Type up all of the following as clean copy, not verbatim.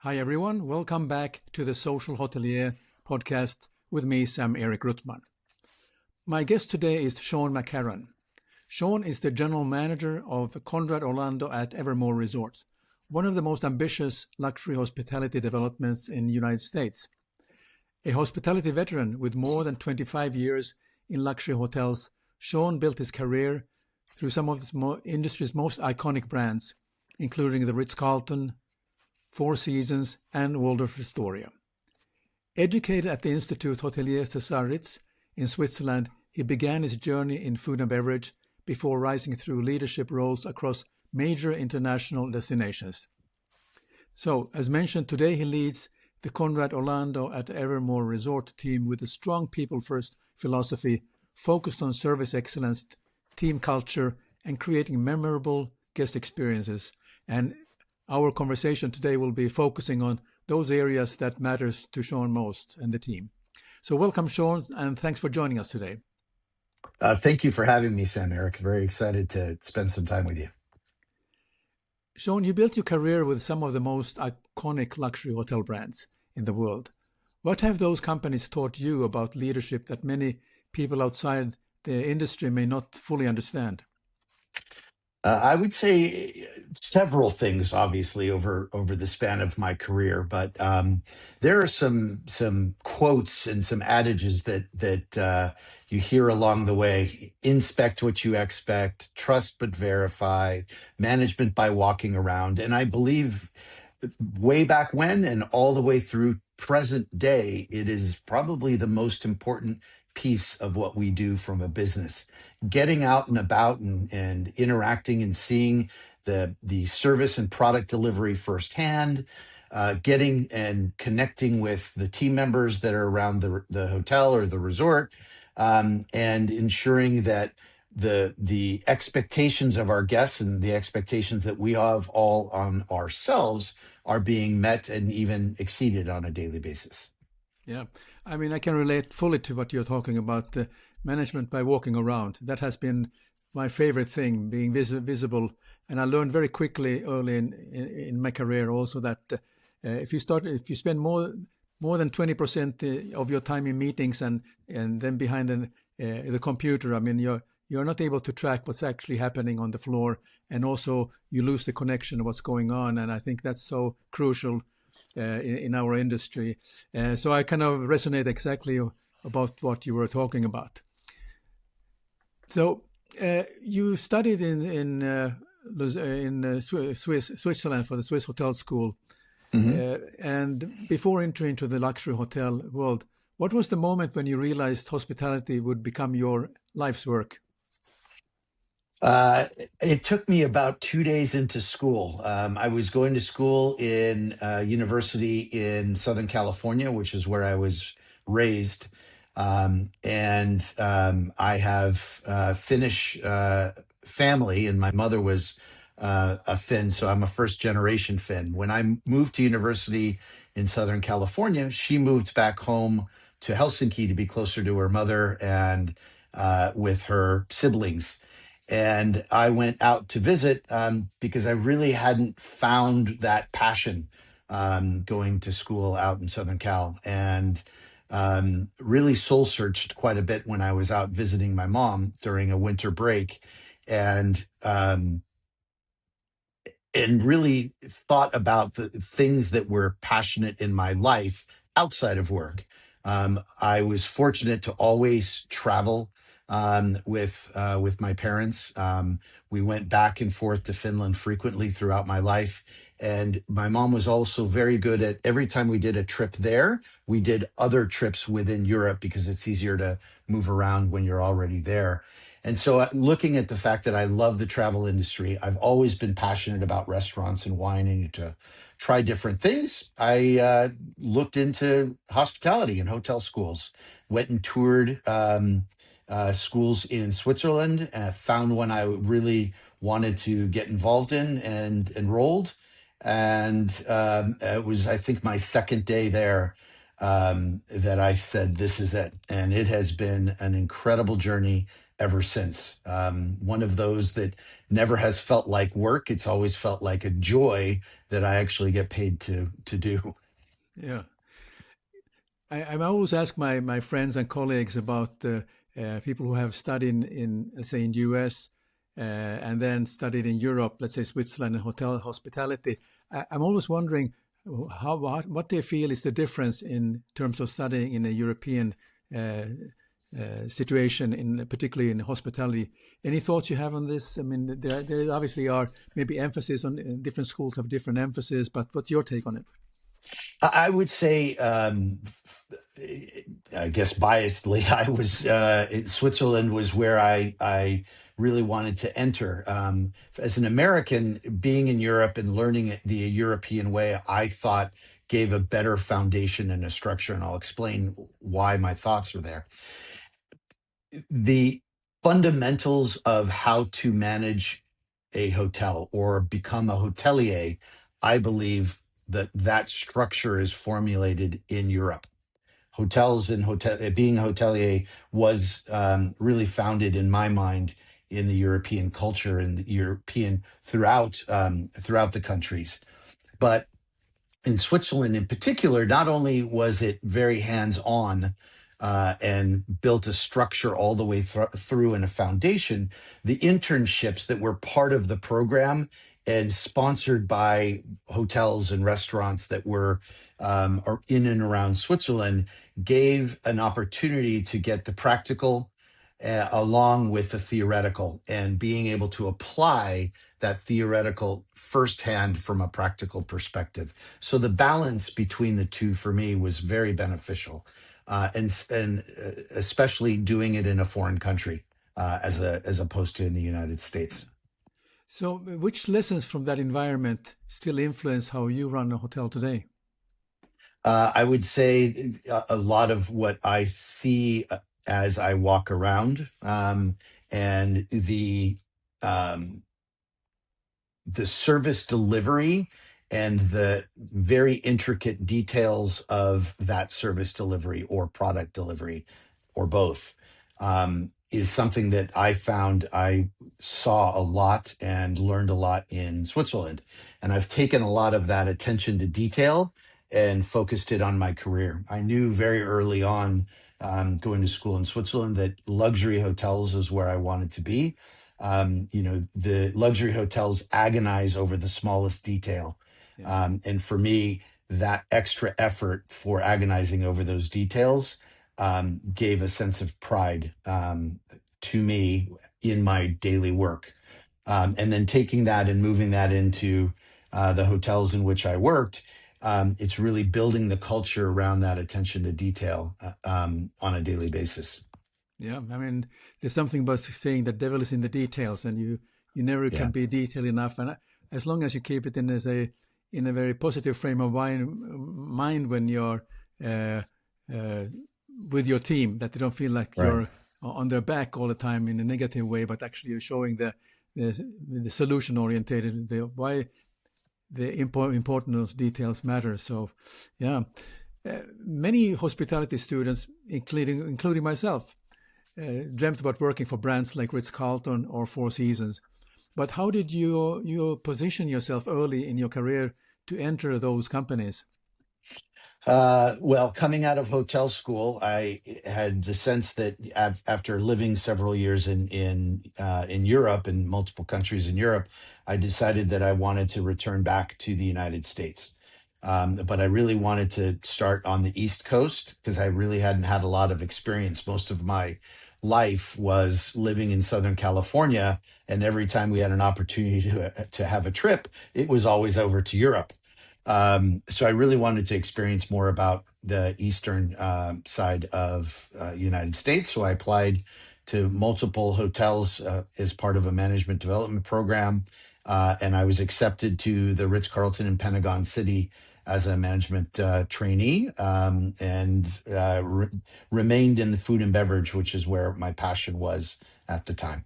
Hi, everyone. Welcome back to the Social Hotelier podcast with me, Sam-Erik. My guest today is Sean McCarron. Sean is the general manager of Conrad Orlando at Evermore Resorts, one of the most ambitious luxury hospitality developments in the United States. A hospitality veteran with more than 25 years in luxury hotels, Sean built his career through some of the industry's most iconic brands, including the Ritz-Carlton, Four Seasons, and Waldorf Astoria. Educated at the Institute Hotelier César Ritz in Switzerland, he began his journey in food and beverage before rising through leadership roles across major international destinations. So, as mentioned, today he leads the Conrad Orlando at Evermore Resort team with a strong people-first philosophy focused on service excellence, team culture, and creating memorable guest experiences. And our conversation today will be focusing on those areas that matters to Sean most and the team. So welcome, Sean, and thanks for joining us today. Thank you for having me, Sam-Erik. Very excited to spend some time with you. Sean, you built your career with some of the most iconic luxury hotel brands in the world. What have those companies taught you about leadership that many people outside the industry may not fully understand? I would say several things, obviously, over the span of my career, but there are some quotes and some adages that you hear along the way. Inspect what you expect, trust but verify, management by walking around, and I believe way back when and all the way through present day, it is probably the most important piece of what we do from a business. Getting out and about and interacting and seeing the service and product delivery firsthand, getting and connecting with the team members that are around the hotel or the resort, and ensuring that the expectations of our guests and the expectations that we have all on ourselves are being met and even exceeded on a daily basis. Yeah, I mean, I can relate fully to what you're talking about, management by walking around. That has been my favorite thing, being visible. And I learned very quickly early in my career also that if you spend more than 20% of your time in meetings and then behind the computer, I mean, you're not able to track what's actually happening on the floor, and also you lose the connection of what's going on. And I think that's so crucial in our industry. So I kind of resonate exactly about what you were talking about. So you studied in Switzerland for the Swiss Hotel School. And before entering into the luxury hotel world, what was the moment when you realized hospitality would become your life's work? It took me about 2 days into school. I was going to school in university in Southern California, which is where I was raised. And I have Finnish family, and my mother was a Finn, so I'm a first generation Finn. When I moved to university in Southern California, she moved back home to Helsinki to be closer to her mother and with her siblings. And I went out to visit because I really hadn't found that passion going to school out in Southern Cal, and really soul searched quite a bit when I was out visiting my mom during a winter break, and really thought about the things that were passionate in my life outside of work. I was fortunate to always travel with my parents. We went back and forth to Finland frequently throughout my life. And my mom was also very good at every time we did a trip there, we did other trips within Europe because it's easier to move around when you're already there. And so, looking at the fact that I love the travel industry, I've always been passionate about restaurants and wanting to try different things. I looked into hospitality and hotel schools, went and toured schools in Switzerland, found one I really wanted to get involved in and enrolled. And it was, I think, my second day there that I said, this is it. And it has been an incredible journey ever since. One of those that never has felt like work. It's always felt like a joy that I actually get paid to do. Yeah. I always ask my friends and colleagues about people who have studied let's say, in US and then studied in Europe, let's say Switzerland and hospitality. I'm always wondering what they feel is the difference in terms of studying in a European uh, situation, particularly in hospitality. Any thoughts you have on this? I mean, there obviously are maybe emphasis on different schools have different emphasis, but what's your take on it? I would say, I guess biasedly, Switzerland was where I really wanted to enter. As an American, being in Europe and learning it the European way, I thought gave a better foundation and a structure, and I'll explain why my thoughts are there. The fundamentals of how to manage a hotel or become a hotelier, I believe that structure is formulated in Europe. Hotels and being a hotelier was really founded in my mind in the European culture and the European throughout the countries. But in Switzerland in particular, not only was it very hands on and built a structure all the way through and a foundation, the internships that were part of the program and sponsored by hotels and restaurants that were are in and around Switzerland gave an opportunity to get the practical along with the theoretical and being able to apply that theoretical firsthand from a practical perspective. So the balance between the two for me was very beneficial, and especially doing it in a foreign country Yeah. as opposed to in the United Yeah. States. So, which lessons from that environment still influence how you run a hotel today? I would say a lot of what I see as I walk around, and um, the service delivery and the very intricate details of that service delivery or product delivery or both is something that I found I saw a lot and learned a lot in Switzerland. And I've taken a lot of that attention to detail and focused it on my career. I knew very early on, going to school in Switzerland, that luxury hotels is where I wanted to be. The luxury hotels agonize over the smallest detail. Yeah. And for me, that extra effort for agonizing over those details gave a sense of pride to me in my daily work. And then taking that and moving that into the hotels in which I worked, it's really building the culture around that attention to detail on a daily basis. Yeah, I mean, there's something about saying the devil is in the details, and you never can Yeah, be detailed enough. And as long as you keep it in a very positive frame of mind when you're uh, uh, with your team, that they don't feel like right. you're on their back all the time in a negative way, but actually you're showing the solution orientated, the why the important those details matter. So, yeah, many hospitality students, including myself, dreamt about working for brands like Ritz-Carlton or Four Seasons. But how did you position yourself early in your career to enter those companies? Well, coming out of hotel school, I had the sense that after living several years in Europe and multiple countries in Europe, I decided that I wanted to return back to the United States. But I really wanted to start on the East Coast because I really hadn't had a lot of experience. Most of my life was living in Southern California, and every time we had an opportunity to have a trip, it was always over to Europe. So I really wanted to experience more about the eastern side of United States. So I applied to multiple hotels as part of a management development program, and I was accepted to the Ritz Carlton in Pentagon City as a management trainee, and remained in the food and beverage, which is where my passion was at the time.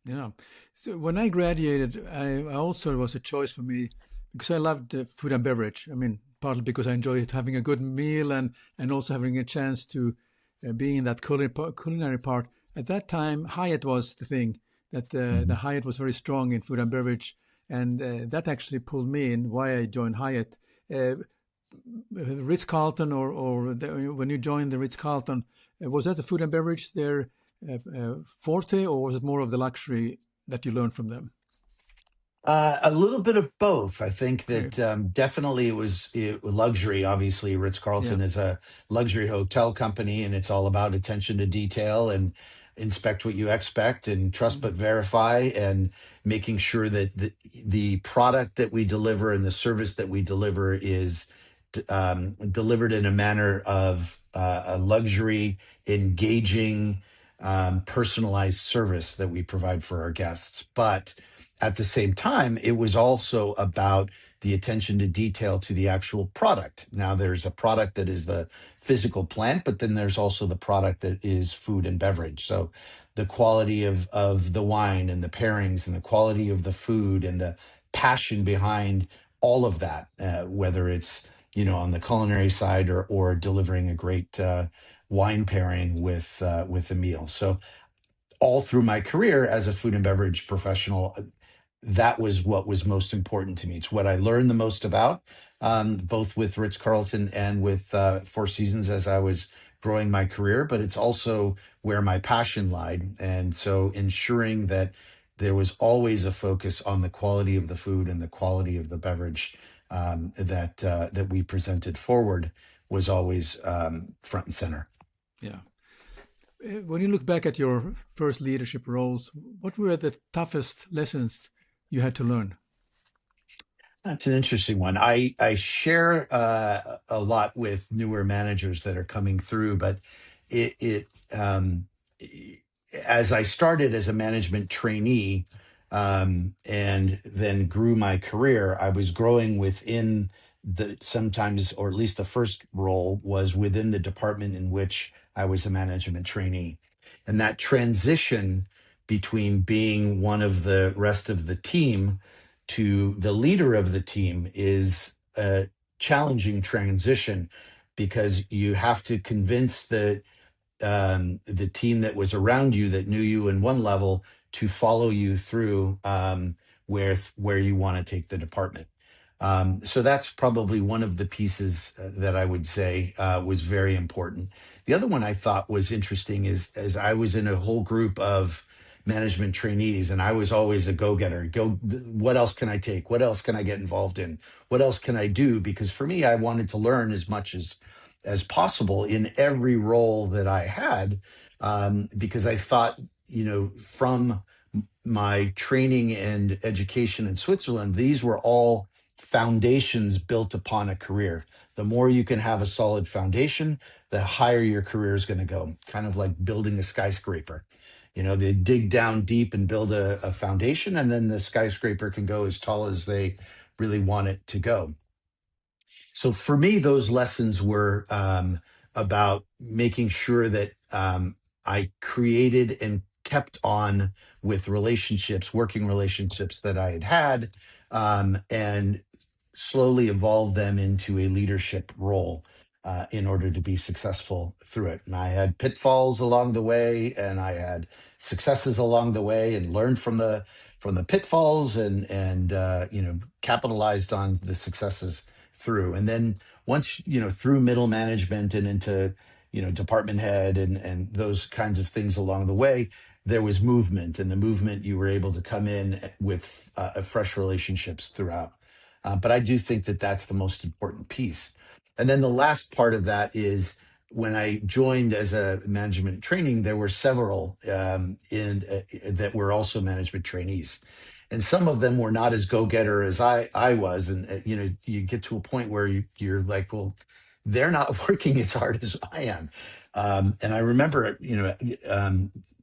Yeah. So when I graduated, I also was a choice for me because I loved food and beverage. I mean, partly because I enjoyed having a good meal and also having a chance to be in that culinary part. At that time, Hyatt was the thing, that the Mhm. Hyatt was very strong in food and beverage, and that actually pulled me in why I joined Hyatt. Uh, Ritz-Carlton, when you joined the Ritz-Carlton, was that the food and beverage their forte, or was it more of the luxury that you learned from them? A little bit of both. I think Okay. that definitely luxury. Obviously, Ritz Yeah. Carlton is a luxury hotel company, and it's all about attention to detail and inspect what you expect and trust but Mm. verify, and making sure that the product that we deliver and the service that we deliver is delivered in a manner of a luxury, engaging, personalized service that we provide for our guests. But at the same time, it was also about the attention to detail to the actual product. Now, there's a product that is the physical plant, but then there's also the product that is food and beverage. So the quality of the wine and the pairings and the quality of the food and the passion behind all of that, whether it's on the culinary side or delivering a great wine pairing with a meal. So all through my career as a food and beverage professional, that was what was most important to me. It's what I learned the most about, both with Ritz Carlton and with Four Seasons as I was growing my career. But it's also where my passion lied, and so ensuring that there was always a focus on the quality of the food and the quality of the beverage that we presented forward was always front and center. Yeah. When you look back at your first leadership roles, what were the toughest lessons you had to learn? That's an interesting one. I share a lot with newer managers that are coming through, but it as I started as a management trainee, and then grew my career, I was growing within the sometimes, or at least the first role was within the department in which I was a management trainee, and that transition between being one of the rest of the team to the leader of the team is a challenging transition, because you have to convince the team that was around you that knew you in one level to follow you through, where you want to take the department. So that's probably one of the pieces that I would say was very important. The other one I thought was interesting is, as I was in a whole group of management trainees, and I was always a go-getter. What else can I take? What else can I get involved in? What else can I do? Because for me, I wanted to learn as much as possible in every role that I had, because I thought, from my training and education in Switzerland, these were all foundations built upon a career. The more you can have a solid foundation, the higher your career is going to go. Kind of like building a skyscraper. They dig down deep and build a foundation, and then the skyscraper can go as tall as they really want it to go. So for me, those lessons were about making sure that I created and kept on with relationships, working relationships that I had, and slowly evolved them into a leadership role in order to be successful through it. And I had pitfalls along the way, and I had successes along the way, and learned from the pitfalls, and capitalized on the successes through. And then once, through middle management and into, department head and those kinds of things along the way, there was movement, and the movement, you were able to come in with fresh relationships throughout. But I do think that that's the most important piece. And then the last part of that is, when I joined as a management training, there were several in that were also management trainees, and some of them were not as go-getter as I was. And you get to a point where you're like, well, they're not working as hard as I am. And I remember,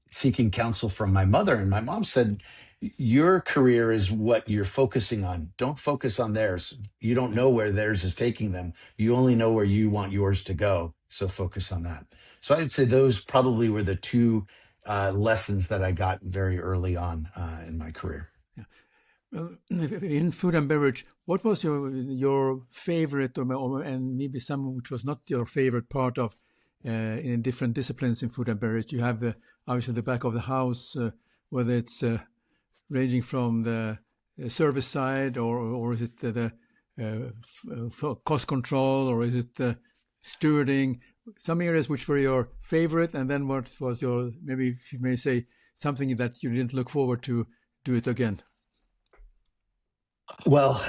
seeking counsel from my mother, and my mom said, your career is what you're focusing on. Don't focus on theirs. You don't know where theirs is taking them. You only know where you want yours to go. So focus on that. So I'd say those probably were the two lessons that I got very early on in my career. Yeah. Well, in food and beverage, what was your favorite, and maybe some which was not your favorite part of in different disciplines in food and beverage? You have obviously the back of the house, whether it's ranging from the service side, or is it the cost control, or is it the stewarding? Some areas which were your favorite, and then what was your, maybe if you may say, something that you didn't look forward to do it again? Well,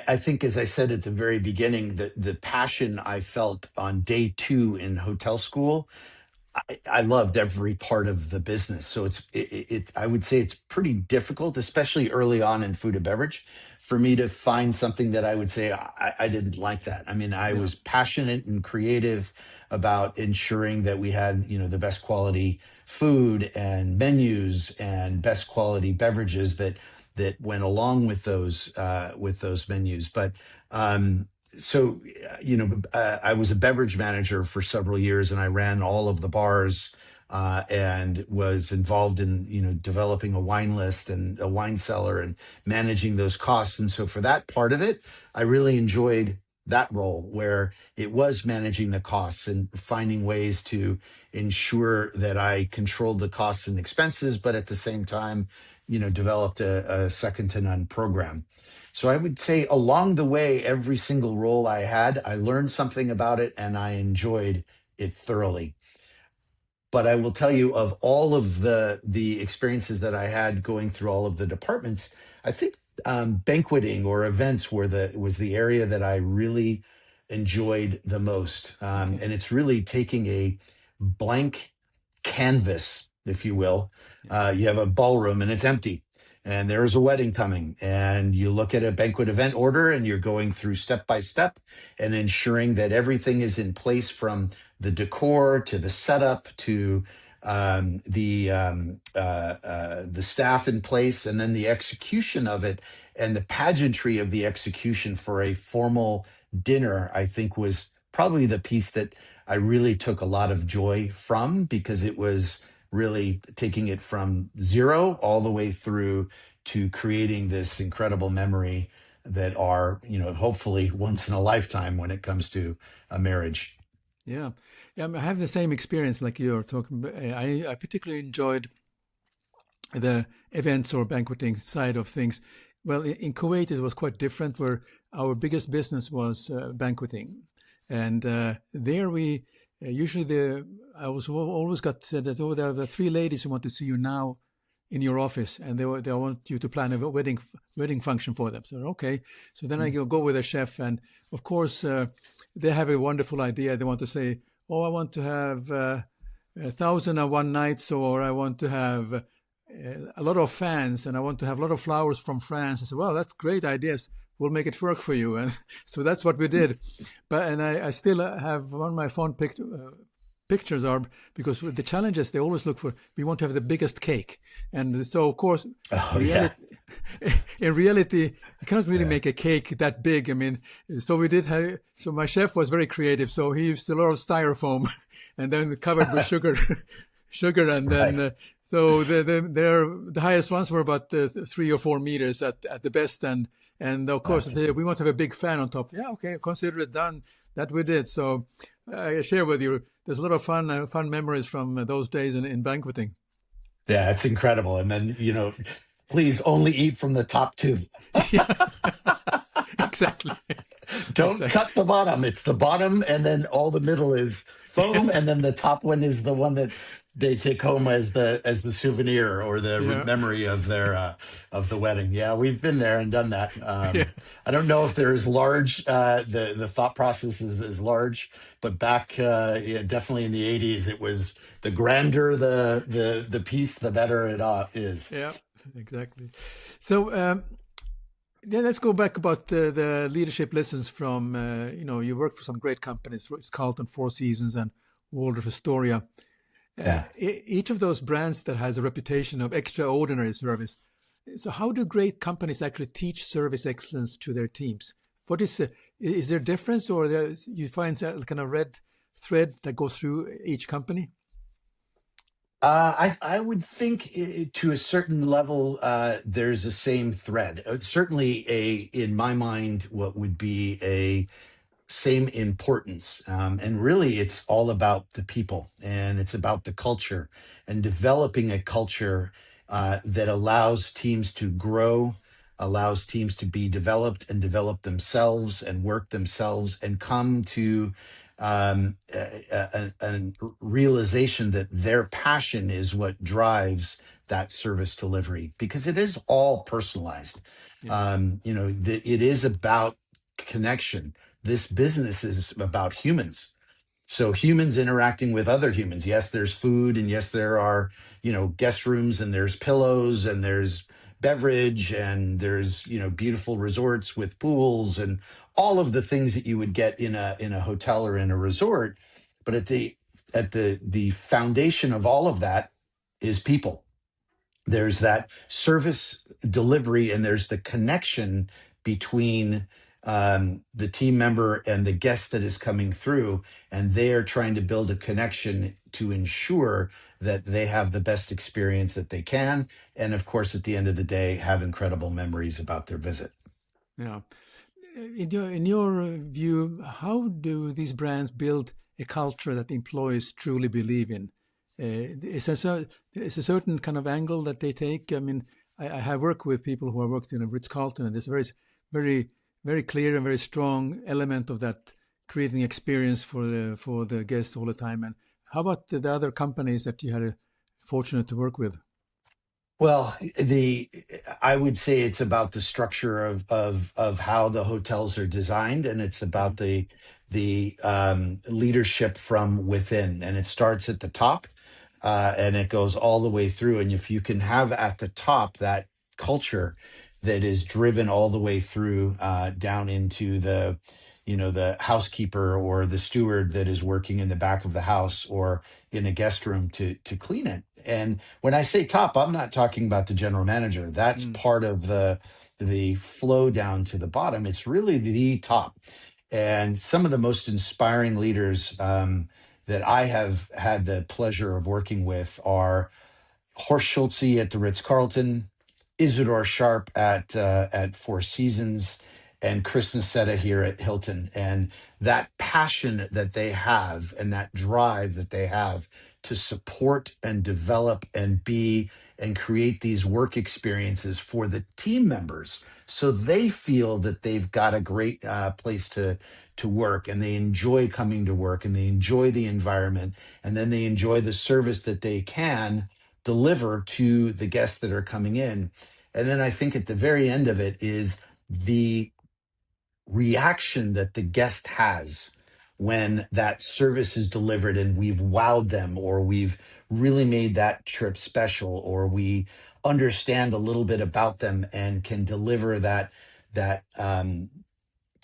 I think, as I said at the very beginning, the passion I felt on day two in hotel school, I loved every part of the business. So I would say it's pretty difficult, especially early on in food and beverage, for me to find something that I would say I didn't like that. I mean, I Yeah. was passionate and creative about ensuring that we had, the best quality food and menus and best quality beverages that went along with those menus. But so I was a beverage manager for several years, and I ran all of the bars, and was involved in developing a wine list and a wine cellar and managing those costs. And so for that part of it, I really enjoyed that role, where it was managing the costs and finding ways to ensure that I controlled the costs and expenses, but at the same time, developed a second to none program. So I would say along the way, every single role I had, I learned something about it and I enjoyed it thoroughly. But I will tell you, of all of the experiences that I had going through all of the departments, I think banqueting or events was the area that I really enjoyed the most. Okay. And it's really taking a blank canvas, if you will. Yeah. You have a ballroom and it's empty, and there's a wedding coming, and you look at a banquet event order and you're going through step by step and ensuring that everything is in place, from the decor to the setup to the staff in place, and then the execution of it and the pageantry of the execution for a formal dinner. I think was probably the piece that I really took a lot of joy from, because it was really taking it from zero all the way through to creating this incredible memory that are, hopefully once in a lifetime when it comes to a marriage. Yeah. Yeah, I have the same experience like you're talking. I particularly enjoyed the events or banqueting side of things. Well, in Kuwait, it was quite different, where our biggest business was banqueting. And there we usually I was always got said that, oh, there are the three ladies who want to see you now in your office, and they want you to plan a wedding function for them. So okay, so then I go with a chef, and of course they have a wonderful idea. They want to say, oh, I want to have 1,001 nights, or I want to have a lot of fans, and I want to have a lot of flowers from France. I said, well, that's great ideas. We'll make it work for you. And so that's what we did. And I still have one of my fond pictures are, because the challenges they always look for, we want to have the biggest cake. And so, of course, Oh yeah. in reality, you cannot really Yeah. make a cake that big. I mean, so we did have, so my chef was very creative. So he used a lot of styrofoam and then covered with sugar. And then, Right. so the highest ones were about 3 or 4 meters at the best. And of course, That's we want to have a big fan on top. Yeah, okay, consider it done. That we did. So I share with you, there's a lot of fun memories from those days in banqueting. Yeah, it's incredible. And then, please only eat from the top two. Yeah, exactly. Don't Exactly. cut the bottom. It's the bottom, and then all the middle is foam, and then the top one is the one that they take home as the souvenir or the Yeah. memory of their of the wedding. Yeah, we've been there and done that. Yeah. I don't know if they're as large. The thought process is as large, but back yeah, definitely in the '80s, it was the grander the piece, the better it is. Yeah, exactly. So then let's go back about the leadership lessons from, you worked for some great companies, it's Carlton, Four Seasons, and Waldorf Astoria. Yeah. Each of those brands that has a reputation of extraordinary service. So how do great companies actually teach service excellence to their teams? What is there difference, or you find a kind of red thread that goes through each company? I would think to a certain level, there's a same thread. Certainly, in my mind, what would be same importance. And really, it's all about the people, and it's about the culture, and developing a culture that allows teams to grow, allows teams to be developed and develop themselves and work themselves and come to a realization that their passion is what drives that service delivery, because it is all personalized. Yeah. It is about connection. This business is about humans. So humans interacting with other humans. Yes, there's food, and yes, there are, guest rooms, and there's pillows, and there's beverage, and there's, beautiful resorts with pools and all of the things that you would get in a hotel or in a resort. But at the foundation of all of that is people. There's that service delivery, and there's the connection between the team member and the guest that is coming through, and they are trying to build a connection to ensure that they have the best experience that they can, and of course at the end of the day have incredible memories about their visit. Yeah. In your view, how do these brands build a culture that employees truly believe in? Is a certain kind of angle that they take? I mean, I have worked with people who have worked in a Ritz-Carlton, and there's a very, very clear and very strong element of that creating experience for the guests all the time. And how about the other companies that you had fortunate to work with? Well, I would say it's about the structure of how the hotels are designed, and it's about Mhm. the leadership from within, and it starts at the top, and it goes all the way through. And if you can have at the top that culture that is driven all the way through, down into the housekeeper or the steward that is working in the back of the house or in a guest room to clean it. And when I say top, I'm not talking about the general manager. That's Mm. part of the flow down to the bottom. It's really the top. And some of the most inspiring leaders that I have had the pleasure of working with are Horst Schulze at the Ritz Carlton, Isidore Sharp at Four Seasons, and Chris Nassetta here at Hilton. And that passion that they have, and that drive that they have to support and develop and be and create these work experiences for the team members, so they feel that they've got a great place to work, and they enjoy coming to work, and they enjoy the environment, and then they enjoy the service that they can deliver to the guests that are coming in. And then I think at the very end of it is the reaction that the guest has when that service is delivered and we've wowed them, or we've really made that trip special, or we understand a little bit about them and can deliver that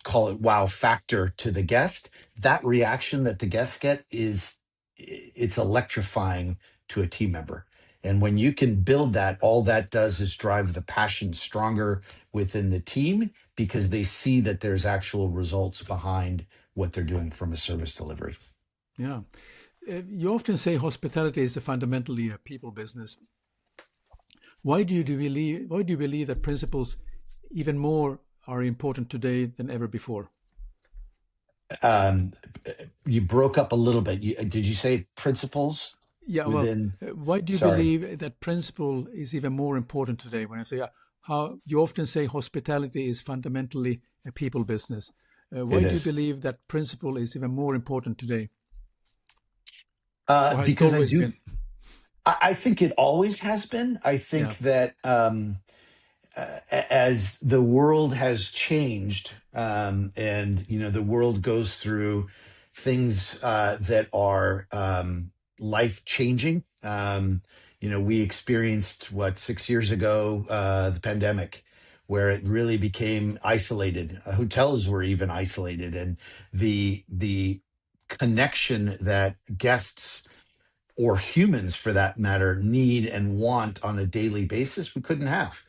call it wow factor to the guest. That reaction that the guests get it's electrifying to a team member. And when you can build that, all that does is drive the passion stronger within the team, because they see that there's actual results behind what they're doing from a service delivery. Yeah. You often say hospitality is a fundamentally a people business. Why do you believe that principles even more are important today than ever before? Um, you broke up a little bit. Did you say principles Yeah, well, within? why do you Sorry, believe that principle is even more important today? When I say how you often say hospitality is fundamentally a people business. it Why do you is. believe that principle is even more important today, or has it Because I always do. been? I think it always has been. I Yeah, think that as the world has changed, and the world goes through things that are life changing. We experienced, what, 6 years ago, the pandemic, where it really became isolated. Hotels were even isolated, and the connection that guests, or humans for that matter, need and want on a daily basis, we couldn't have.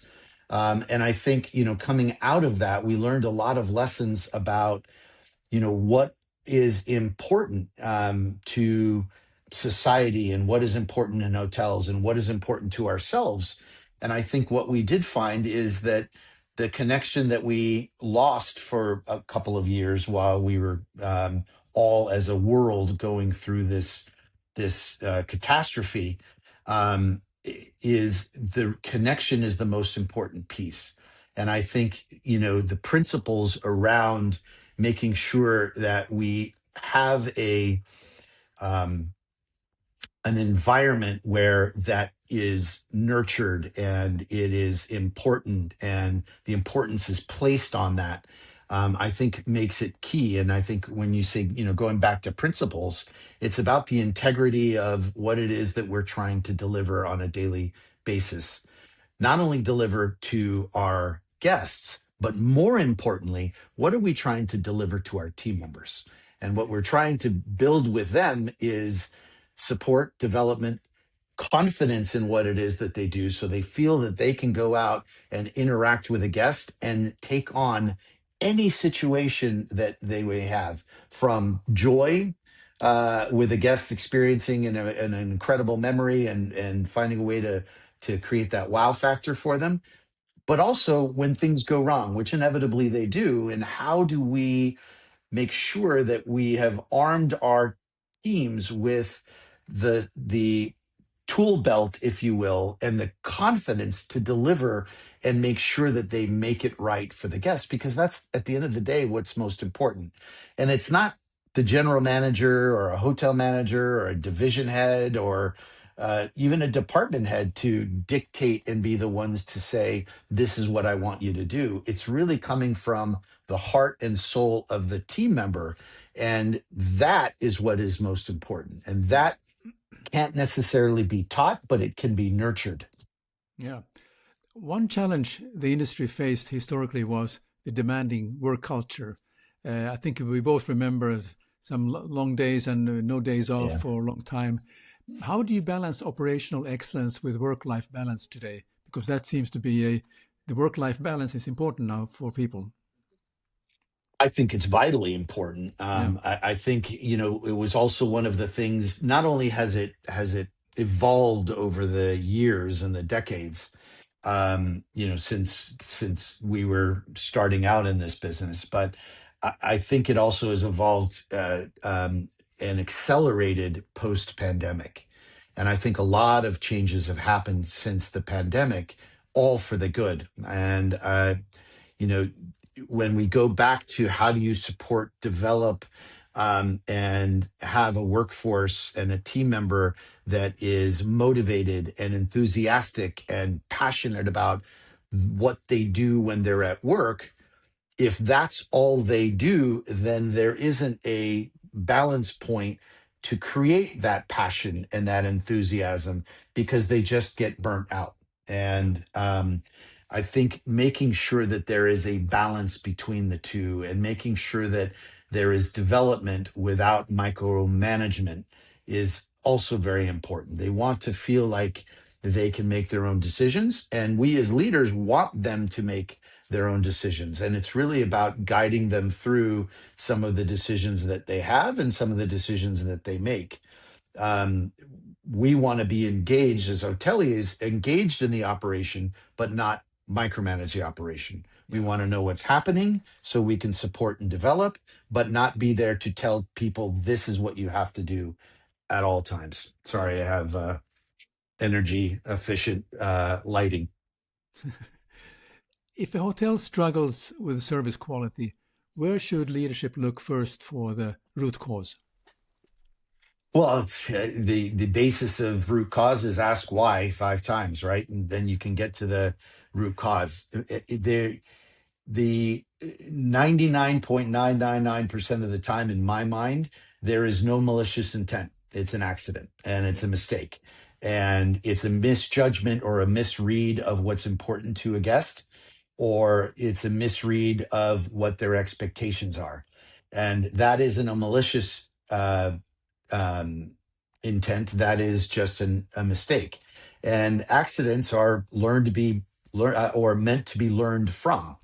And I think, coming out of that, we learned a lot of lessons about, what is important to society, and what is important in hotels, and what is important to ourselves. And I think what we did find is that the connection that we lost for a couple of years while we were all as a world going through this catastrophe, is the connection is the most important piece. And I think, the principles around making sure that we have um, an environment where that is nurtured and it is important and the importance is placed on that, I think makes it key. And I think when you say, going back to principles, it's about the integrity of what it is that we're trying to deliver on a daily basis, not only deliver to our guests, but more importantly, what are we trying to deliver to our team members? And what we're trying to build with them is support, development, confidence in what it is that they do, so they feel that they can go out and interact with a guest and take on any situation that they may have, from joy with a guest experiencing an incredible memory and finding a way to create that wow factor for them, but also when things go wrong, which inevitably they do. And how do we make sure that we have armed our teams with the tool belt, if you will, and the confidence to deliver and make sure that they make it right for the guests, because that's at the end of the day what's most important. And it's not the general manager or a hotel manager or a division head or even a department head to dictate and be the ones to say, this is what I want you to do. It's really coming from the heart and soul of the team member. And that is what is most important. And that can't necessarily be taught, but it can be nurtured. Yeah. One challenge the industry faced historically was the demanding work culture. I think we both remember some long days and no days off Yeah. for a long time. How do you balance operational excellence with work-life balance today? Because that seems to be the work-life balance is important now for people. I think it's vitally important. Yeah. I think, it was also one of the things. Not only has it evolved over the years and the decades, since we were starting out in this business, but I think it also has evolved and accelerated post pandemic. And I think a lot of changes have happened since the pandemic, all for the good. And you know, when we go back to how do you support, develop, and have a workforce and a team member that is motivated and enthusiastic and passionate about what they do when they're at work, if that's all they do, then there isn't a balance point to create that passion and that enthusiasm, because they just get burnt out. Yeah. And I think making sure that there is a balance between the two and making sure that there is development without micromanagement is also very important. They want to feel like they can make their own decisions. And we as leaders want them to make their own decisions. And it's really about guiding them through some of the decisions that they have and some of the decisions that they make. Um, we want to be engaged as hoteliers, engaged in the operation, but not micromanage the operation. We Yeah. want to know what's happening so we can support and develop, but not be there to tell people this is what you have to do at all times. Yeah. Sorry, I have energy efficient lighting. If a hotel struggles with service quality, where should leadership look first for the root cause? Well, it's, the basis of root cause is ask why 5 times, right? And then you can get to the root cause. The 99.999% of the time, in my mind, there is no malicious intent. It's an accident and it's Yeah. a mistake. And it's a misjudgment or a misread of what's important to a guest, or it's a misread of what their expectations are. And that isn't a malicious um, intent. That is just a mistake. And accidents are learned to be or meant to be learned from.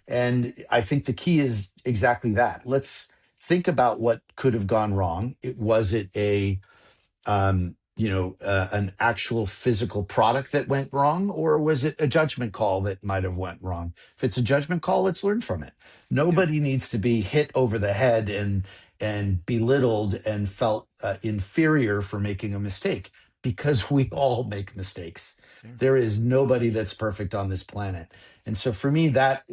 And I think the key is exactly that. Let's think about what could have gone wrong. Was it an actual physical product that went wrong, or was it a judgment call that might have went wrong? If it's a judgment call, let's learn from it. Yeah. Nobody needs to be hit over the head and belittled and felt inferior for making a mistake, because we all make mistakes. Sure. There is nobody that's perfect on this planet. And so for me, that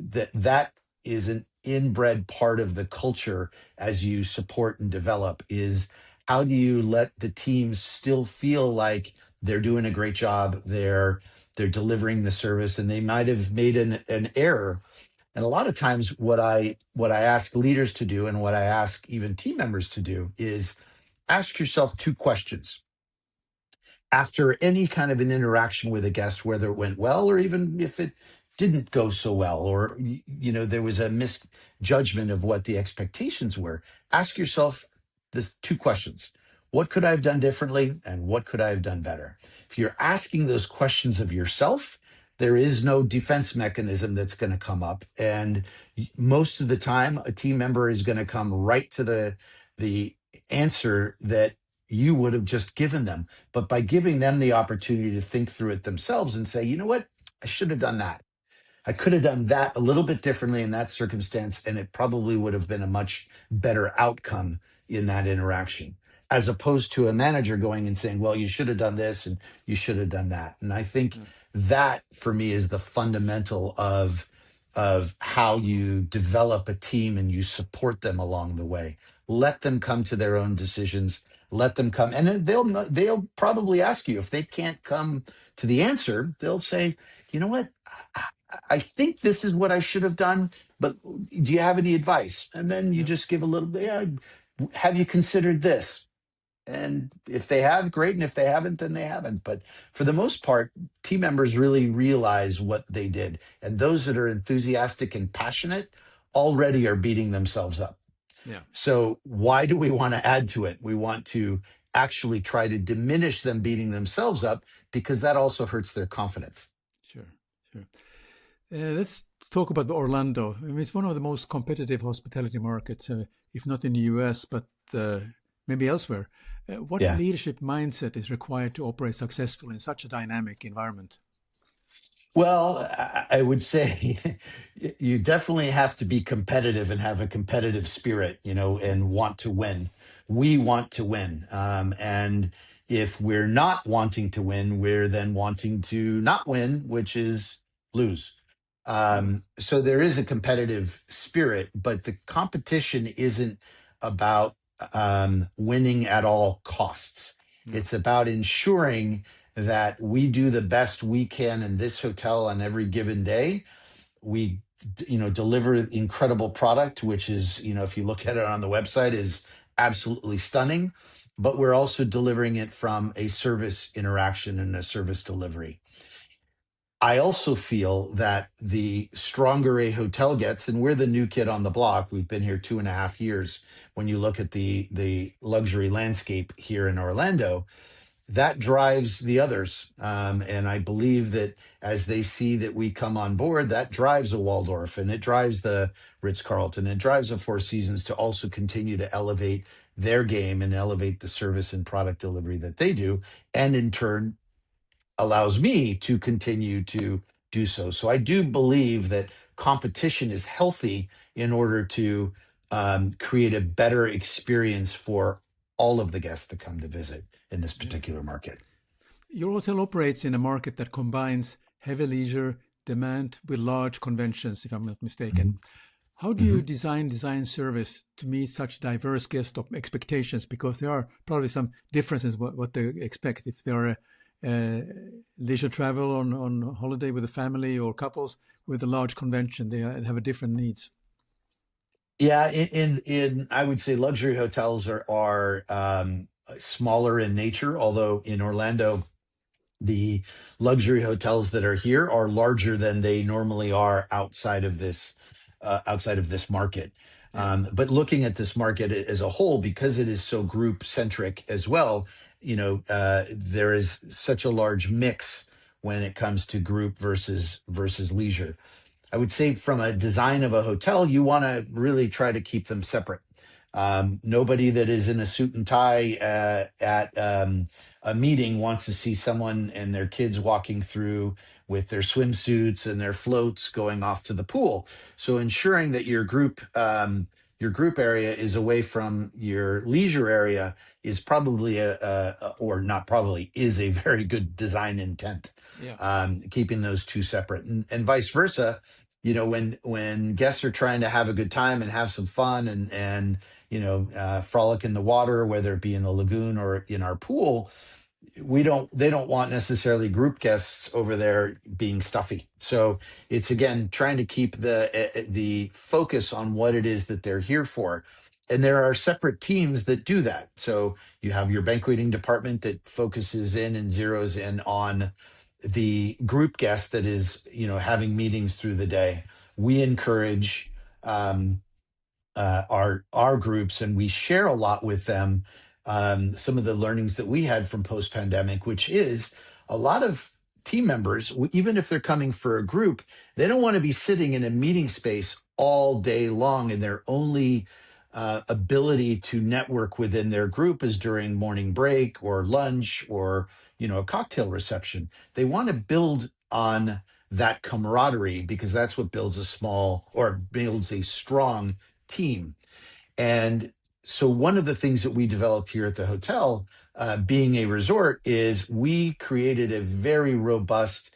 is an inbred part of the culture as you support and develop. Is how do you let the teams still feel like they're doing a great job, they're delivering the service, and they might have made an error. And a lot of times what I ask leaders to do, and what I ask even team members to do, is ask yourself two questions after any kind of an interaction with a guest, whether it went well or even if it didn't go so well, or there was a misjudgment of what the expectations were. Ask yourself this two questions: what could I have done differently, and what could I have done better? If you're asking those questions of yourself, there is no defense mechanism that's going to come up, and most of the time a team member is going to come right to the answer that you would have just given them. But by giving them the opportunity to think through it themselves and say, you know what, I should have done that. I could have done that a little bit differently in that circumstance, and it probably would have been a much better outcome in that interaction, as opposed to a manager going and saying, well, you should have done this and you should have done that. And I think Yeah. that for me is the fundamental of how you develop a team and you support them along the way. Let them come to their own decisions. Let them come, and then they'll probably ask you if they can't come to the answer. They'll say, you know what, I think this is what I should have done, but do you have any advice? And then you Yeah. just give a little bit. Yeah, have you considered this? And if they have, great. And if they haven't, then they haven't. But for the most part, team members really realize what they did. And those that are enthusiastic and passionate already are beating themselves up. Yeah. So why do we want to add to it? We want to actually try to diminish them beating themselves up, because that also hurts their confidence. Sure. Sure. Let's talk about Orlando. I mean, it's one of the most competitive hospitality markets, if not in the US, but maybe elsewhere. What Yeah. leadership mindset is required to operate successfully in such a dynamic environment? Well, I would say you definitely have to be competitive and have a competitive spirit, and want to win. We want to win. And if we're not wanting to win, we're then wanting to not win, which is lose. Yeah. So there is a competitive spirit, but the competition isn't about winning at all costs. Yeah. It's about ensuring that we do the best we can in this hotel on every given day. We, deliver incredible product, which is, if you look at it on the website, is absolutely stunning. But we're also delivering it from a service interaction and a service delivery. I also feel that the stronger a hotel gets, and we're the new kid on the block. We've been here 2.5 years. When you look at the luxury landscape here in Orlando, that drives the others. And I believe that as they see that we come on board, that drives a Waldorf, and it drives the Ritz-Carlton, it drives a Four Seasons to also continue to elevate their game and elevate the service and product delivery that they do. And in turn, allows me to continue to do so. So I do believe that competition is healthy in order to create a better experience for all of the guests that come to visit in this Yeah. particular market. Your hotel operates in a market that combines heavy leisure demand with large conventions, if I'm not mistaken. Mhm. How do you Mhm. design service to meet such diverse guest expectations? Because there are probably some differences what they expect if they are leisure travel on holiday with a family, or couples with a large convention. They have a different needs. Yeah, in I would say luxury hotels are smaller in nature, although in Orlando the luxury hotels that are here are larger than they normally are outside of this market. Yeah. But looking at this market as a whole, because it is so group centric as well, there is such a large mix when it comes to group versus leisure. I would say from a design of a hotel, you want to really try to keep them separate. Nobody that is in a suit and tie at a meeting wants to see someone and their kids walking through with their swimsuits and their floats going off to the pool. So ensuring that your group area is away from your leisure area is probably or not probably, is a very good design intent. Yeah. Keeping those two separate, and vice versa. When guests are trying to have a good time and have some fun and frolic in the water, whether it be in the lagoon or in our pool, they don't want necessarily group guests over there being stuffy. So it's, again, trying to keep the focus on what it is that they're here for. And there are separate teams that do that. So you have your banqueting department that focuses in and zeroes in on the group guest that is, having meetings through the day. We encourage our groups, and we share a lot with them, some of the learnings that we had from post pandemic, which is a lot of team members, even if they're coming for a group, they don't want to be sitting in a meeting space all day long, and their only ability to network within their group is during morning break or lunch or a cocktail reception. They want to build on that camaraderie, because that's what builds a strong team. And so one of the things that we developed here at the hotel, being a resort, is we created a very robust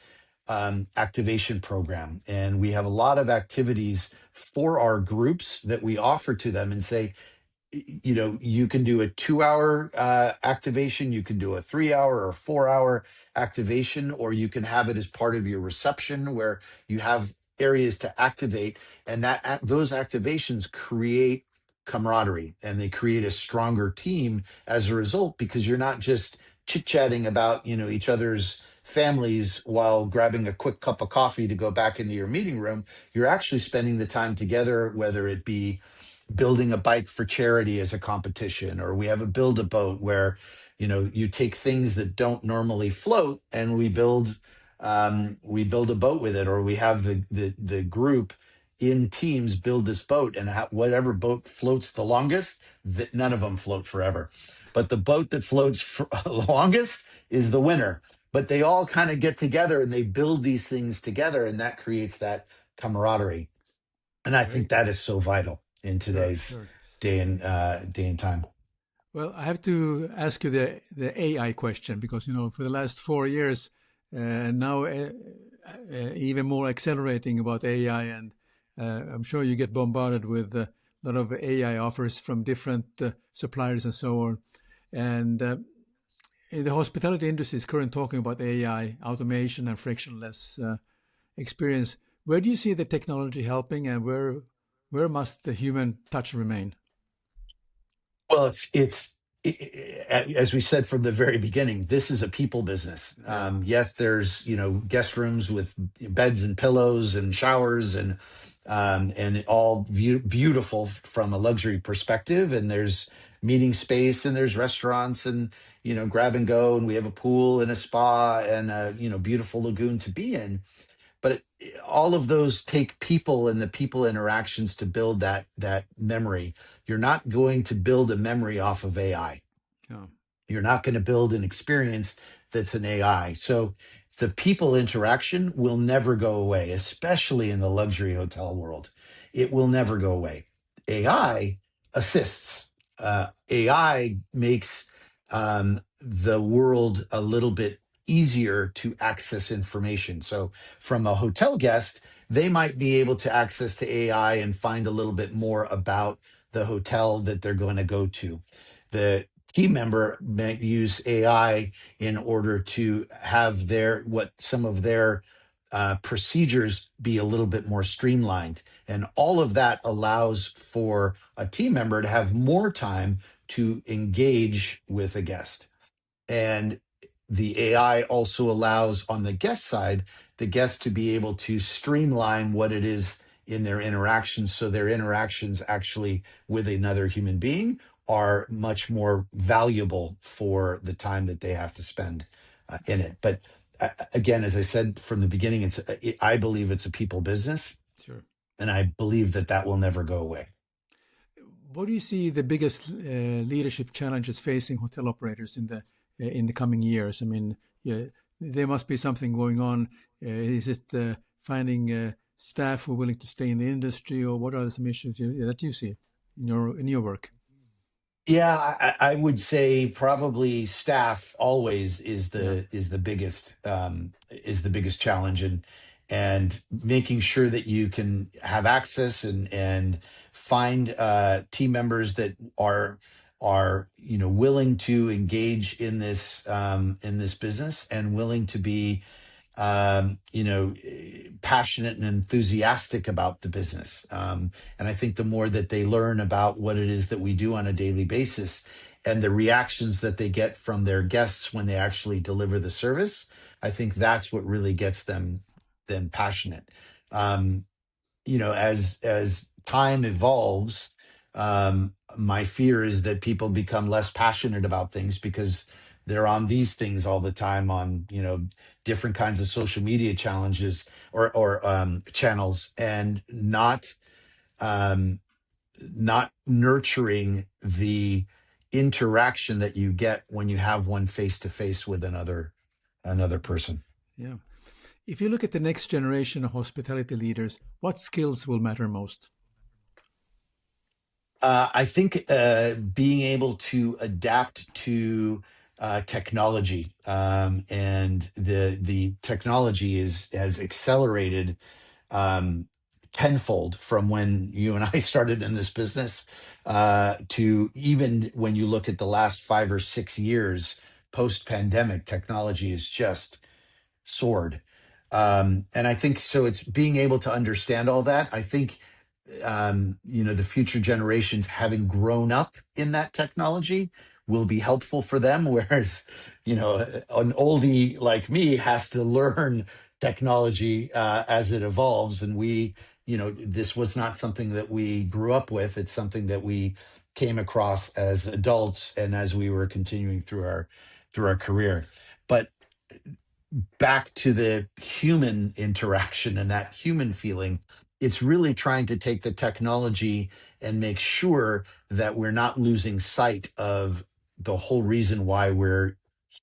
activation program. And we have a lot of activities for our groups that we offer to them and say, you can do a 2-hour activation, you can do a 3-hour or 4-hour activation, or you can have it as part of your reception where you have areas to activate. And those activations create camaraderie, and they create a stronger team as a result, because you're not just chit-chatting about each other's families while grabbing a quick cup of coffee to go back into your meeting room. You're actually spending the time together, whether it be building a bike for charity as a competition, or we have a build a boat where you take things that don't normally float and we build a boat with it, or we have the group in teams build this boat, and whatever boat floats the longest, that none of them float forever, but the boat that floats for longest is the winner. But they all kind of get together and they build these things together, and that creates that camaraderie. And I think that is so vital in today's Sure. day and time. Well, I have to ask you the AI question, because for the last 4 years, now even more accelerating about AI, and I'm sure you get bombarded with a lot of AI offers from different suppliers and so on. And in the hospitality industry is currently talking about AI, automation, and frictionless experience. Where do you see the technology helping, and where must the human touch remain? Well, as we said from the very beginning, this is a people business. Yeah. Yes, there's guest rooms with beds and pillows and showers and all beautiful from a luxury perspective. And there's meeting space, and there's restaurants, and grab and go, and we have a pool and a spa and a beautiful lagoon to be in. But all of those take people and the people interactions to build that memory. You're not going to build a memory off of AI. Oh, You're not going to build an experience that's an AI. So the people interaction will never go away, especially in the luxury hotel world. It will never go away. AI assists. AI makes the world a little bit easier to access information. So from a hotel guest, they might be able to access to AI and find a little bit more about the hotel that they're going to go to. The team member may use AI in order to have some of their procedures be a little bit more streamlined. And all of that allows for a team member to have more time to engage with a guest. And the AI also allows, on the guest side, the guest to be able to streamline what it is in their interactions, so their interactions actually with another human being are much more valuable for the time that they have to spend in it. But again, as I said from the beginning, I believe it's a people business, sure. and I believe that will never go away. What do you see the biggest leadership challenges facing hotel operators in in the coming years? I mean, yeah, there must be something going on. Is it finding staff who are willing to stay in the industry, or what are some issues that you see in your work? Yeah, I would say probably staff always Yeah, is the biggest challenge, and making sure that you can have access and find team members that are willing to engage in this business and willing to be passionate and enthusiastic about the business. And I think the more that they learn about what it is that we do on a daily basis and the reactions that they get from their guests when they actually deliver the service, I think that's what really gets them passionate. Um, as time evolves, my fear is that people become less passionate about things because they're on these things all the time on different kinds of social media challenges or channels, and um, not nurturing the interaction that you get when you have one face to face with another person. yeah. If you look at the next generation of hospitality leaders, what skills will matter most? I think being able to adapt to technology, and the technology has accelerated tenfold from when you and I started in this business, to even when you look at the last 5 or 6 years post pandemic, technology is just soared. And I think so. It's being able to understand all that. I think the future generations, having grown up in that technology, will be helpful for them. Whereas, an oldie like me has to learn technology as it evolves. And this was not something that we grew up with. It's something that we came across as adults and as we were continuing through our career. But back to the human interaction and that human feeling, it's really trying to take the technology and make sure that we're not losing sight of the whole reason why we're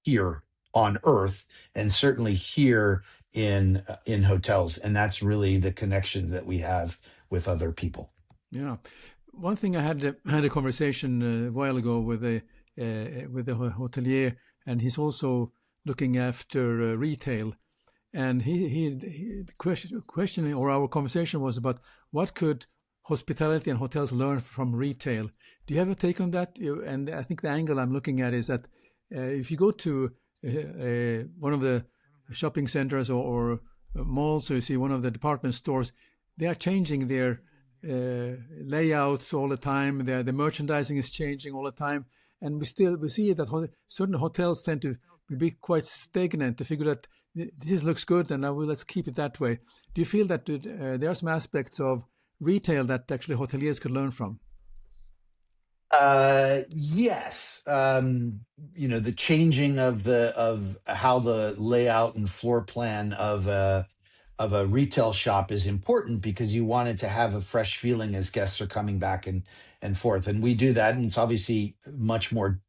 here on Earth, and certainly here in hotels. And that's really the connections that we have with other people. Yeah, one thing I had a conversation a while ago with a hotelier, and he's also looking after retail. And the question or our conversation was about what could hospitality and hotels learn from retail. Do you have a take on that? And I think the angle I'm looking at is that if you go to one of the shopping centers or malls, or you see one of the department stores, they are changing their layouts all the time. The merchandising is changing all the time, and we see that certain hotels tend to be quite stagnant. To figure that this looks good, and now let's keep it that way. Do you feel that there are some aspects of retail that actually hoteliers could learn from? Yes. The changing of how the layout and floor plan of a retail shop is important because you want it to have a fresh feeling as guests are coming back and forth. And we do that. And it's obviously much more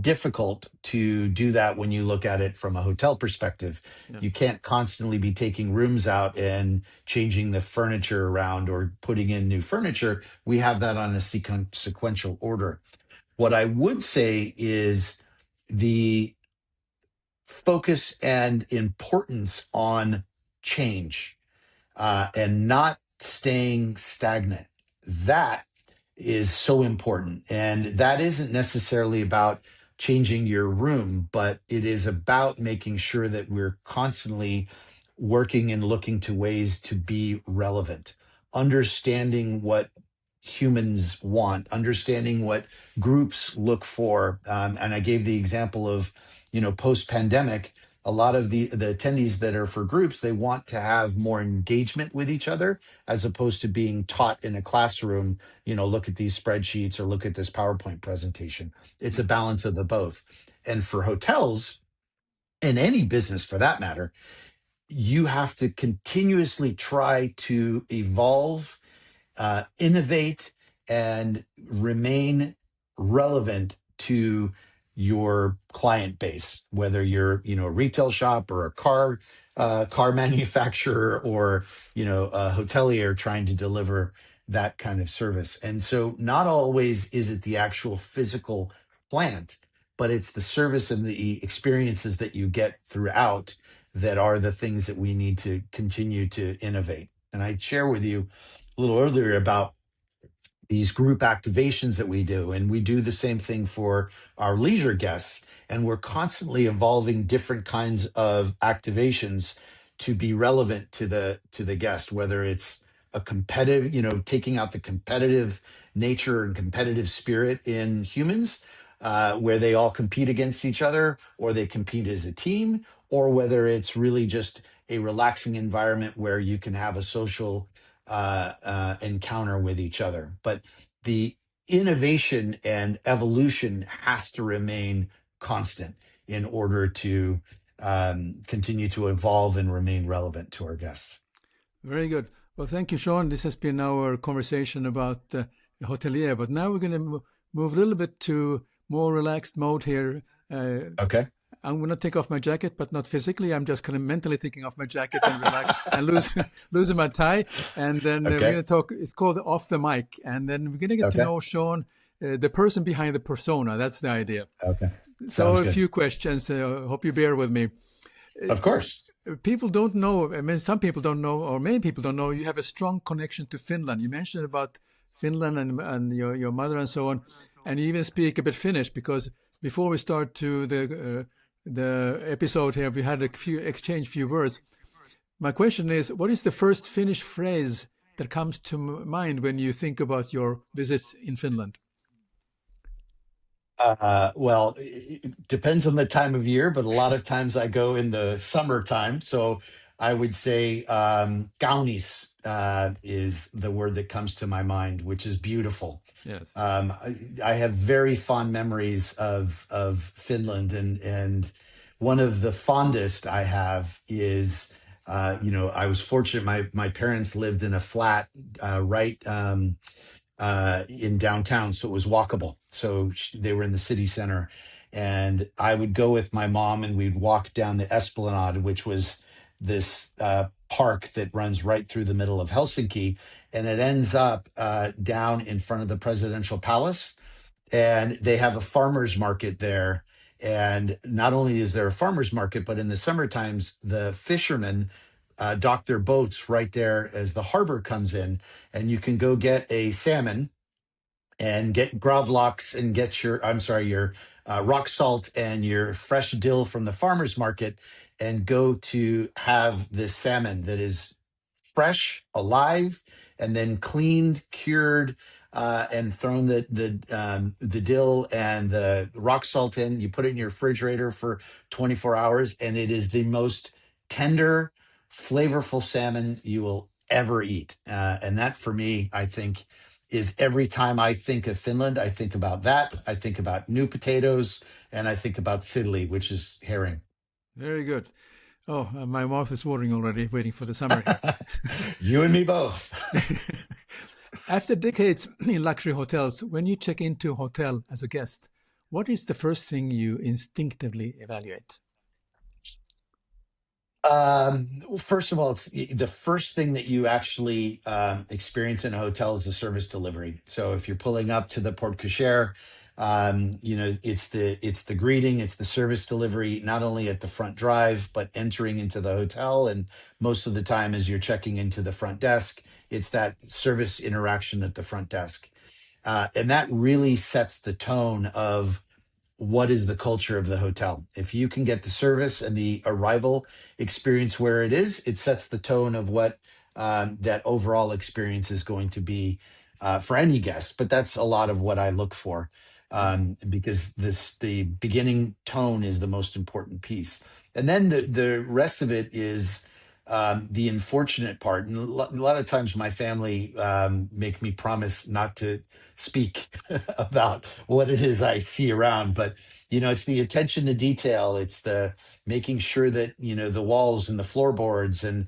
difficult to do that when you look at it from a hotel perspective. Yeah. You can't constantly be taking rooms out and changing the furniture around or putting in new furniture. We have that on a sequential order. What I would say is the focus and importance on change, and not staying stagnant. That is so important. And that isn't necessarily about changing your room, but it is about making sure that we're constantly working and looking to ways to be relevant, understanding what humans want, understanding what groups look for. And I gave the example of, post pandemic, a lot of the attendees that are for groups, they want to have more engagement with each other as opposed to being taught in a classroom, look at these spreadsheets or look at this PowerPoint presentation. It's a balance of the both. And for hotels, and any business for that matter, you have to continuously try to evolve, innovate, and remain relevant to your client base, whether you're, a retail shop or a car manufacturer, or, a hotelier trying to deliver that kind of service. And so not always is it the actual physical plant, but it's the service and the experiences that you get throughout that are the things that we need to continue to innovate. And I share with you a little earlier about these group activations that we do, and we do the same thing for our leisure guests, and we're constantly evolving different kinds of activations to be relevant to the guest, whether it's a competitive, taking out the competitive nature and competitive spirit in humans, where they all compete against each other or they compete as a team, or whether it's really just a relaxing environment where you can have a social encounter with each other. But the innovation and evolution has to remain constant in order to continue to evolve and remain relevant to our guests. Very good. Well, thank you, Sean. This has been our conversation about Hotelier, but now we're going to move a little bit to more relaxed mode here. Okay. I'm going to take off my jacket, but not physically. I'm just kind of mentally taking off my jacket and relax and losing my tie. And then we're going to talk. It's called Off the Mic. And then we're going to get to know Sean, the person behind the persona. That's the idea. Okay. So a few questions. Hope you bear with me. Of course. People don't know. I mean, some people don't know, or many people don't know. You have a strong connection to Finland. You mentioned about Finland and your mother and so on, and you even speak a bit Finnish, because before we start to the episode here, we had exchanged few words. My question is, what is the first Finnish phrase that comes to mind when you think about your visits in Finland? Well, it depends on the time of year, but a lot of times I go in the summertime. So I would say kaunis is the word that comes to my mind, which is beautiful. Yes. I have very fond memories of Finland, and one of the fondest I have is, I was fortunate. My parents lived in a flat right in downtown, so it was walkable. So they were in the city center, and I would go with my mom, and we'd walk down the Esplanade, which was this park that runs right through the middle of Helsinki, and it ends up down in front of the presidential palace, and they have a farmers market there. And not only is there a farmers market, but in the summer times, the fishermen dock their boats right there as the harbor comes in, and you can go get a salmon and get gravlax and get your rock salt and your fresh dill from the farmer's market, and go to have this salmon that is fresh, alive, and then cleaned, cured, and thrown the dill and the rock salt in. You put it in your refrigerator for 24 hours, and it is the most tender, flavorful salmon you will ever eat. And that, for me, I think, is every time I think of Finland, I think about that. I think about new potatoes, and I think about sidli, which is herring. Very good. Oh, my mouth is watering already, waiting for the summer. You and me both. After decades in luxury hotels, when you check into a hotel as a guest, what is the first thing you instinctively evaluate? Well, first of all, it's the first thing that you actually experience in a hotel is the service delivery. So if you're pulling up to the porte cochere, it's the greeting, it's the service delivery, not only at the front drive, but entering into the hotel. And most of the time, as you're checking into the front desk, it's that service interaction at the front desk. And that really sets the tone of what is the culture of the hotel. If you can get the service and the arrival experience where it is, it sets the tone of what that overall experience is going to be for any guest. But that's a lot of what I look for, because the beginning tone is the most important piece. And then the rest of it is the unfortunate part. And a lot of times my family make me promise not to speak about what it is I see around, but it's the attention to detail. It's the making sure that the walls and the floorboards, and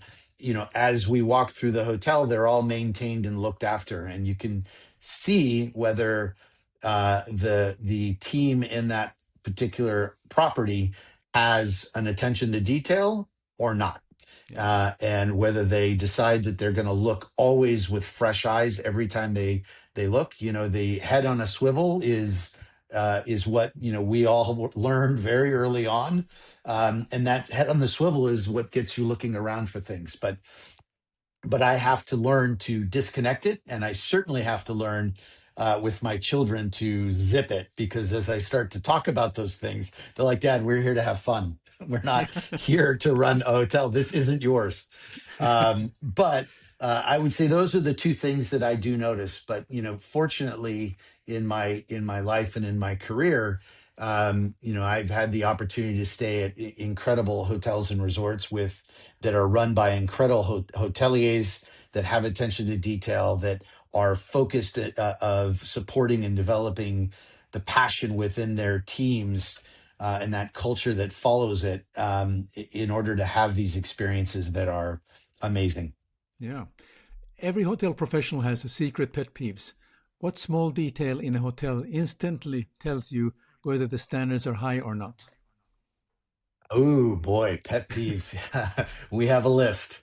as we walk through the hotel, they're all maintained and looked after, and you can see whether the team in that particular property has an attention to detail or not. Yeah. And whether they decide that they're going to look always with fresh eyes every time they look. The head on a swivel is what we all learned very early on, and that head on the swivel is what gets you looking around for things. But I have to learn to disconnect it, and I certainly have to learn with my children to zip it, because as I start to talk about those things, they're like, "Dad, we're here to have fun. We're not here to run a hotel. This isn't yours." But I would say those are the two things that I do notice. But fortunately, in my life and in my career, I've had the opportunity to stay at incredible hotels and resorts that are run by incredible hoteliers that have attention to detail, that are focused of supporting and developing the passion within their teams, and that culture that follows it, in order to have these experiences that are amazing. Yeah. Every hotel professional has a secret pet peeves. What small detail in a hotel instantly tells you whether the standards are high or not? Oh boy, pet peeves. We have a list.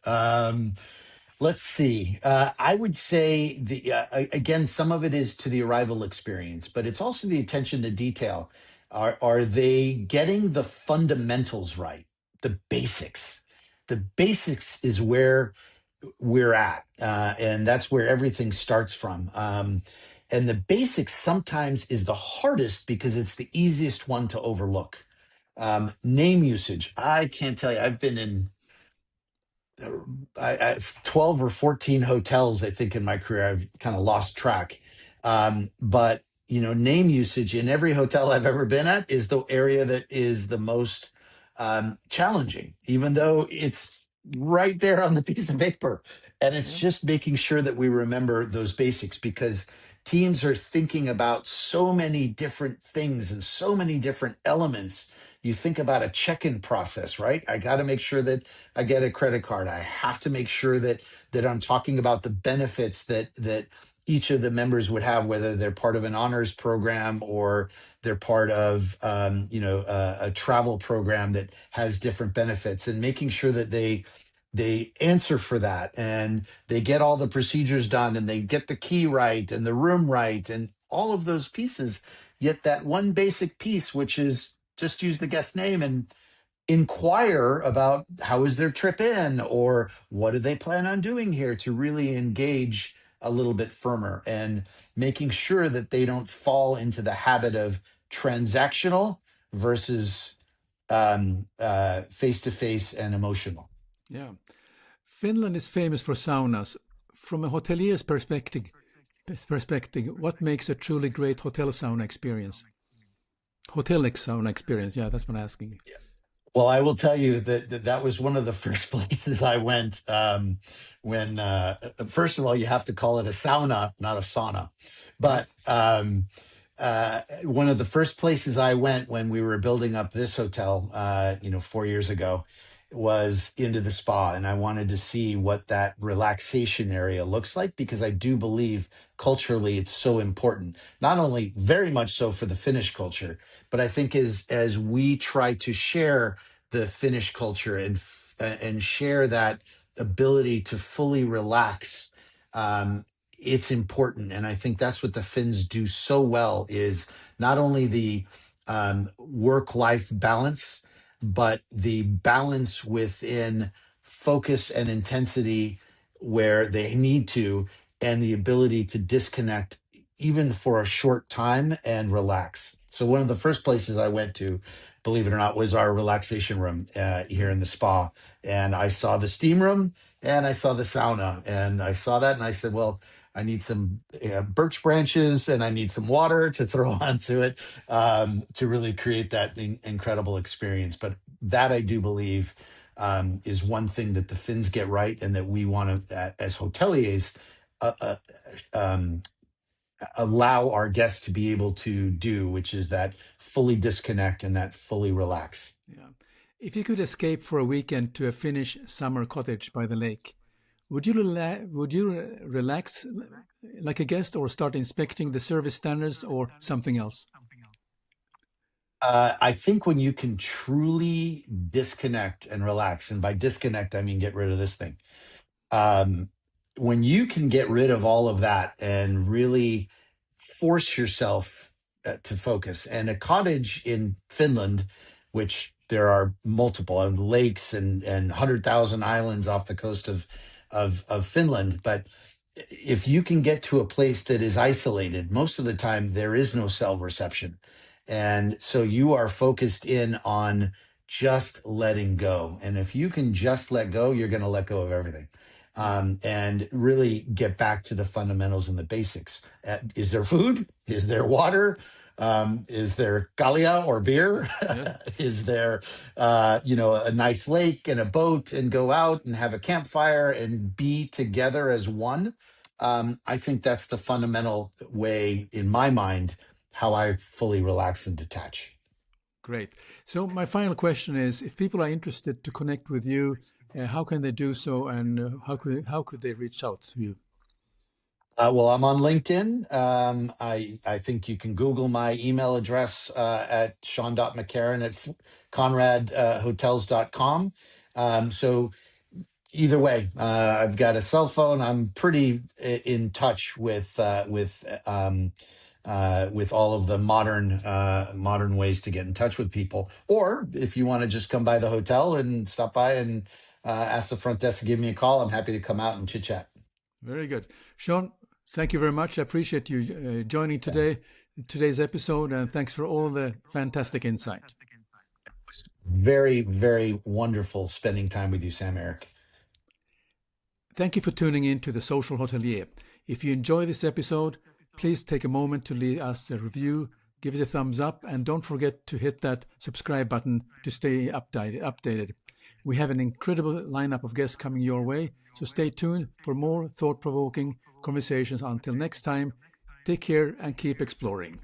Let's see. I would say again, some of it is to the arrival experience, but it's also the attention to detail. Are they getting the fundamentals right? The basics. The basics is where we're at, and that's where everything starts from. And the basics sometimes is the hardest because it's the easiest one to overlook. Name usage. I can't tell you. I've been in 12 or 14 hotels, I think, in my career. I've kind of lost track. But, name usage in every hotel I've ever been at is the area that is the most challenging, even though it's right there on the piece of paper. And it's Yeah. just making sure that we remember those basics, because teams are thinking about so many different things and so many different elements. You think about a check-in process, right? I got to make sure that I get a credit card. I have to make sure that I'm talking about the benefits that each of the members would have, whether they're part of an honors program or they're part of a travel program that has different benefits, and making sure that they answer for that, and they get all the procedures done, and they get the key right and the room right and all of those pieces. Yet that one basic piece, which is just use the guest name and inquire about how is their trip in, or what do they plan on doing here, to really engage a little bit firmer, and making sure that they don't fall into the habit of transactional versus face to face and emotional. Yeah. Finland is famous for saunas. From a hotelier's perspective, what makes a truly great hotel sauna experience? Hotelic sauna experience. Yeah, that's what I'm asking. Well, I will tell you that was one of the first places I went, when, first of all, you have to call it a sauna, not a sauna. But Yes. one of the first places I went when we were building up this hotel, 4 years ago, was into the spa. And I wanted to see what that relaxation area looks like, because I do believe culturally it's so important, not only very much so for the Finnish culture, but I think as we try to share the Finnish culture and share that ability to fully relax, it's important. And I think that's what the Finns do so well, is not only the work-life balance, but the balance within focus and intensity where they need to, and the ability to disconnect even for a short time and relax. So one of the first places I went to, believe it or not, was our relaxation room here in the spa. And I saw the steam room and I saw the sauna, and I saw that and I said, well, I need some birch branches and I need some water to throw onto it, to really create that incredible experience. But that, I do believe, is one thing that the Finns get right, and that we want to, as hoteliers, uh, uh, um, allow our guests to be able to do, which is that fully disconnect and that fully relax. Yeah. If you could escape for a weekend to a Finnish summer cottage by the lake, would you relax like a guest, or start inspecting the service standards, or something else? I think when you can truly disconnect and relax, and by disconnect, I mean get rid of this thing. Um, when you can get rid of all of that and really force yourself to focus, and a cottage in Finland, which there are multiple lakes and 100,000 islands off the coast of Finland, but if you can get to a place that is isolated, most of the time there is no cell reception. And so you are focused in on just letting go. And if you can just let go, you're going to let go of everything. And really get back to the fundamentals and the basics. Is there food? Is there water? Is there kalia or beer? Yes. Is there, a nice lake and a boat, and go out and have a campfire and be together as one? I think that's the fundamental way, in my mind, how I fully relax and detach. Great. So my final question is, if people are interested to connect with you, how can they do so, and how could they reach out to you? Well, I'm on LinkedIn. I think you can Google my email address at Sean.McCarron at conradhotels.com. So either way, I've got a cell phone. I'm pretty in touch with all of the modern ways to get in touch with people. Or if you want to just come by the hotel and stop by and ask the front desk to give me a call, I'm happy to come out and chit chat. Very good. Sean, thank you very much. I appreciate you joining today's episode, and thanks for all the fantastic insight. Very, very wonderful spending time with you, Sam-Erik. Thank you for tuning in to The Social Hotelier. If you enjoy this episode, please take a moment to leave us a review, give it a thumbs up, and don't forget to hit that subscribe button to stay updated. We have an incredible lineup of guests coming your way, so stay tuned for more thought-provoking conversations. Until next time, take care and keep exploring.